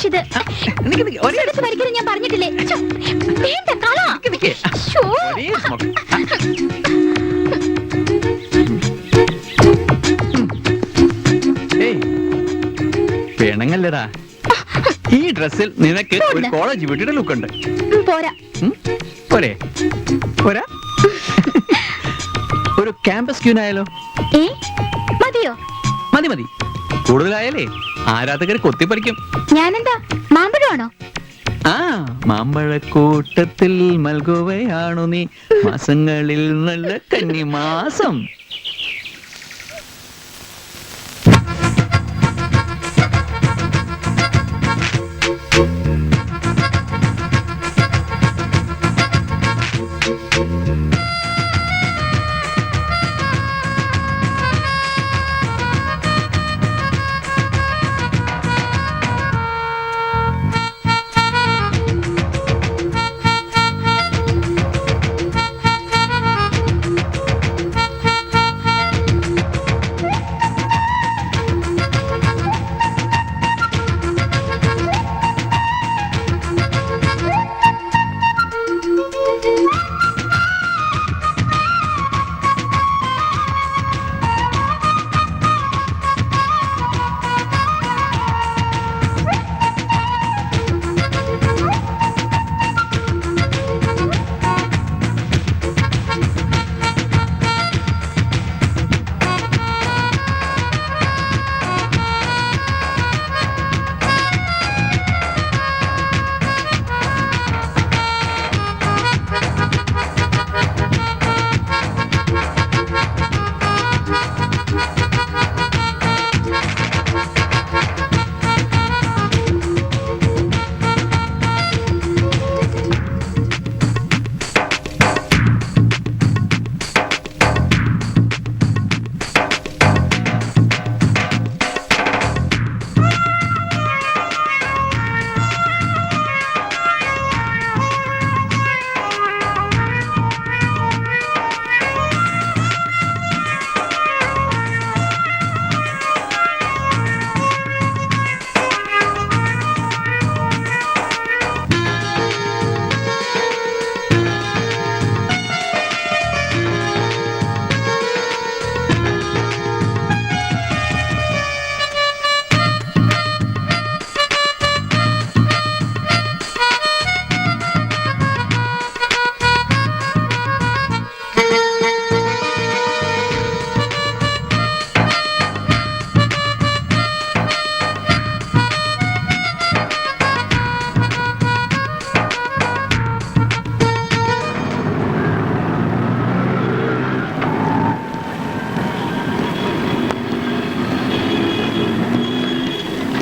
സുധീഷ് ഇത് എടുത്ത് വലിക്കരുത് ഞാൻ പറഞ്ഞിട്ടില്ലേ? ഛോ, വേണ്ട കളാ. ശ്ശോ. വേണങ്ങല്ലടാ, ഈ ഡ്രസ്സിൽ നിനക്ക് ഒരു കോളേജ് വീട്ടിയുടെ ലുക്ക് ഉണ്ട്. പോരാ. പോരെ? പോരാ? ഒരു ക്യാമ്പസ് ക്യൂനായാലോ? മതിയോ? മതി മതി. കൂടുതലായാലേ ആരാധകർ കൊത്തിപ്പറിക്കും. ഞാനെന്താ മാമ്പഴമാണോ? ആ, മാമ്പഴക്കൂട്ടത്തിൽ മൽകുവയാണു നീ, മാസങ്ങളിൽ നല്ല കന്നിമാസം.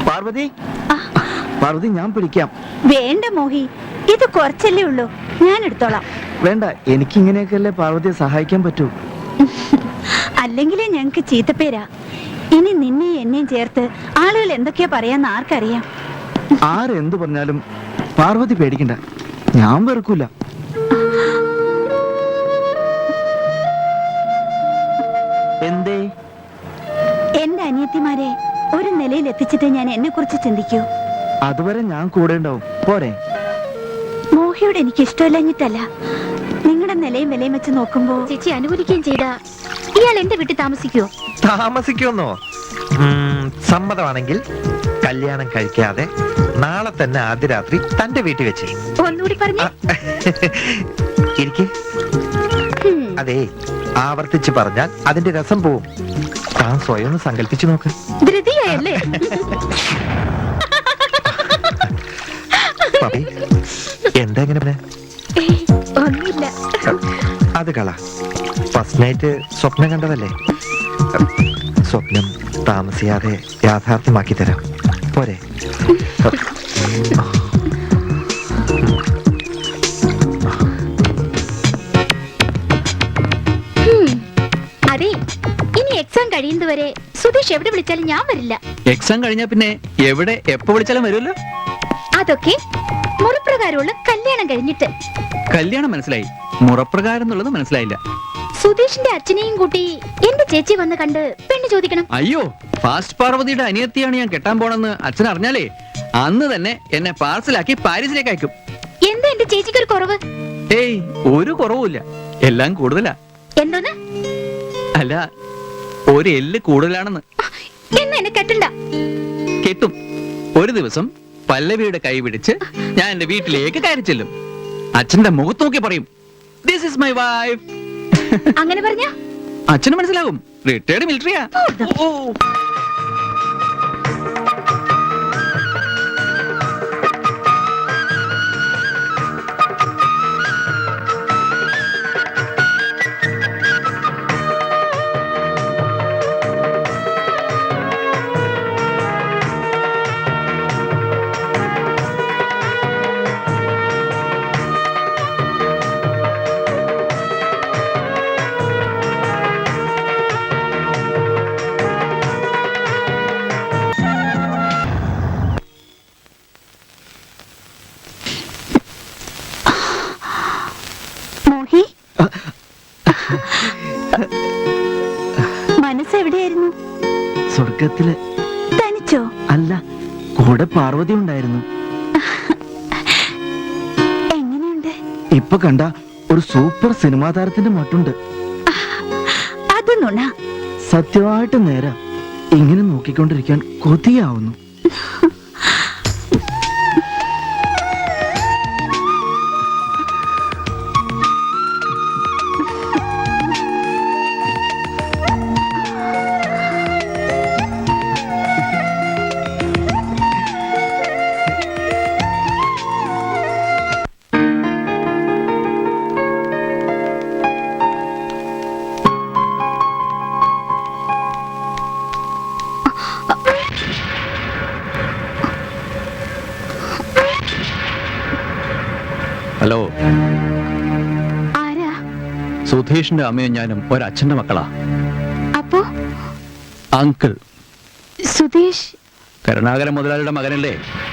പാർവതി, പാർവതി, ഞാൻ പിടിക്കാം. വേണ്ട മോഹി, ഇത് കുറച്ചല്ലേ ഉള്ളൂ, ഞാൻ എടുത്തോളാം. വേണ്ട, എനിക്ക് ഇങ്ങനെയൊക്കെയല്ലേ പാർവതിയെ സഹായിക്കാൻ പറ്റൂ. അല്ലെങ്കിലേ ഞങ്ങക്ക് ചീത്തപ്പേരാ. ഇനി നിന്നെയും എന്നെയും ചേർത്ത് ആളുകൾ എന്തൊക്കെയാ പറയാന്ന് ആർക്കറിയാം. ആരെന്തു പറഞ്ഞാലും പാർവതി പേടിക്കണ്ട, ഞാൻ വെറുക്കൂല. എന്തേ? എന്റെ അനിയത്തിമാരെ ഒരു നിലയിൽ എത്തിച്ചിട്ട് ഞാൻ എന്നെ കുറിച്ച് ചിന്തിക്കൂ. അതുവരെ ഞാൻ കൂടെ ഉണ്ടാവും, പോരെ? മോഹിയോട് എനിക്ക് ഇഷ്ടമില്ലഞ്ഞിട്ടല്ല, നിങ്ങളുടെ നിലയും വിലയും വെച്ച് നോക്കുമ്പോ ചേച്ചി അനുകൂലിക്കുകയും ചെയ്ത ഇയാൾ എന്റെ വീട്ടിൽ താമസിക്കുവോ? താമസിക്കുമെന്നോ? സമ്മതമാണെങ്കിൽ കല്യാണം കഴിക്കാതെ നാളെ തന്നെ ആദ്യ രാത്രി തന്റെ വീട്ടിൽ വെച്ച്. ഒന്നുകൂടി പറഞ്ഞു. ഇരിക്കെ. അതെ, ആവർത്തിച്ച് പറഞ്ഞാൽ അതിന്റെ രസം പോവും. താൻ സ്വയം ഒന്ന് സങ്കല്പിച്ചു നോക്ക്. ധൃതിയായല്ലേ? എന്താ എങ്ങനെ? ഒന്നുമില്ല. അത് കള. ഫസ്റ്റ് നൈറ്റ് സ്വപ്നം കണ്ടതല്ലേ? സ്വപ്നം താമസിയാതെ യാഥാർത്ഥ്യമാക്കി തരാം, പോരെ? അതെ, ഇനി എക്സാം കഴിയുന്നതുവരെ സുധീഷ് എവിടെ വിളിച്ചാലും ഞാൻ വരില്ല. എക്സാം കഴിഞ്ഞാ പിന്നെ എവിടെ എപ്പോ വിളിച്ചാലും വരുമല്ലോ. അതൊക്കെ മുറപ്രകാരമുള്ള കല്യാണം കഴിഞ്ഞിട്ട്. കല്യാണം മനസ്സിലായി, മുറപ്രകാരം എന്നുള്ളത് മനസ്സിലായില്ല. സുധീഷിന്റെ അച്ഛനെയും കൂട്ടി എന്റെ ചേച്ചി വന്ന് കണ്ട് പെണ്ണ് ചോദിക്കണം. അയ്യോ, ഫാസ്റ്റ് പാർവതിയുടെ അനിയത്തിയാണ് ഞാൻ കെട്ടാൻ പോണെന്ന് അച്ഛൻ അറിഞ്ഞാലേ അന്ന് തന്നെ എന്നെ പാർസലാക്കി പാരീസിലേക്ക് അയക്കും. എന്താ എന്റെ ചേച്ചിക്ക് ഒരു കുറവ്? ഏയ്, ഒരു കുറവുമില്ല, എല്ലാം കൂടുതലാ. എന്തോന്ന്? അല്ല, ഒരു എല്ല് കൂടുതലാണെന്ന്. എന്ന് എന്നെ കെട്ടണ്ട. കെട്ടും. ഒരു ദിവസം പല്ലവിയുടെ കൈ പിടിച്ച് ഞാൻ എന്റെ വീട്ടിലേക്ക് കയറി ചെല്ലും. അച്ഛന്റെ മുഖത്ത് നോക്കി പറയും, ദിസ് ഇസ് മൈ വൈഫ്. അങ്ങനെ പറഞ്ഞ അച്ഛന് മനസ്സിലാകും, റിട്ടയർഡ് മിലിറ്ററിയാ. ഓ, മോഹി, മനസ്സെവിടെയായിരുന്നു? സ്വർഗത്തില്. തനിച്ചോ? അല്ല, കൂടെ പാർവതി ഉണ്ടായിരുന്നു. എങ്ങനെയുണ്ട്? ഇപ്പൊ കണ്ട ഒരു സൂപ്പർ സിനിമാ താരത്തിന്റെ മട്ടുണ്ട്. അത് നുണ. സത്യമായിട്ട് നേരാ. ഇങ്ങനെ നോക്കിക്കൊണ്ടിരിക്കാൻ കൊതിയാവുന്നു. ഹലോ. ആരാ? സുധീഷിന്റെ അമ്മയും ഞാനും ഒരച്ഛന്റെ മക്കളാ. അപ്പോ അങ്കിൾ സുധീഷ് കരുണാകരൻ മുതലാളിയുടെ മകനല്ലേ?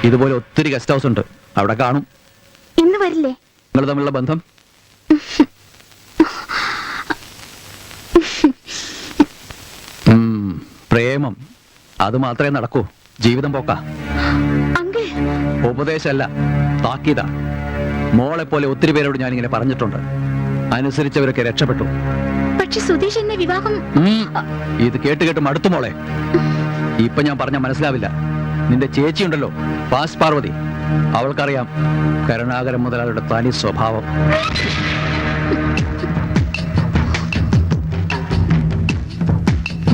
ഇതുപോലെ ഒത്തിരി ഗസ്റ്റ് ഹൗസ് ഉണ്ട്, അവിടെ കാണും. ഇന്ന് വരില്ലേ? നിങ്ങൾ തമ്മിലുള്ള ബന്ധം? പ്രേമം, അത് മാത്രമേ നടക്കൂ. ജീവിതം പോക്കാ. അങ്കിൾ, ഉപദേശമല്ല, താക്കീതാ. മോളെ പോലെ ഒത്തിരി പേരോട് ഞാനിങ്ങനെ പറഞ്ഞിട്ടുണ്ട്. അനുസരിച്ചവരൊക്കെ രക്ഷപ്പെട്ടു. പക്ഷെ സുധീഷ് എന്നെ വിവാഹം... ഇത് കേട്ട് കേട്ട് മടുത്തു മോളെ. ഇപ്പൊ ഞാൻ പറഞ്ഞ മനസ്സിലാവില്ല. നിന്റെ ചേച്ചിയുണ്ടല്ലോ, പാസ് പാർവതി, അവൾക്കറിയാം കരുണാകരൻ മുതലാളിയുടെ തനി സ്വഭാവം.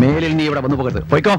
മേലിൽ നീ ഇവിടെ വന്നു പോകരുത്. പോയിക്കോ.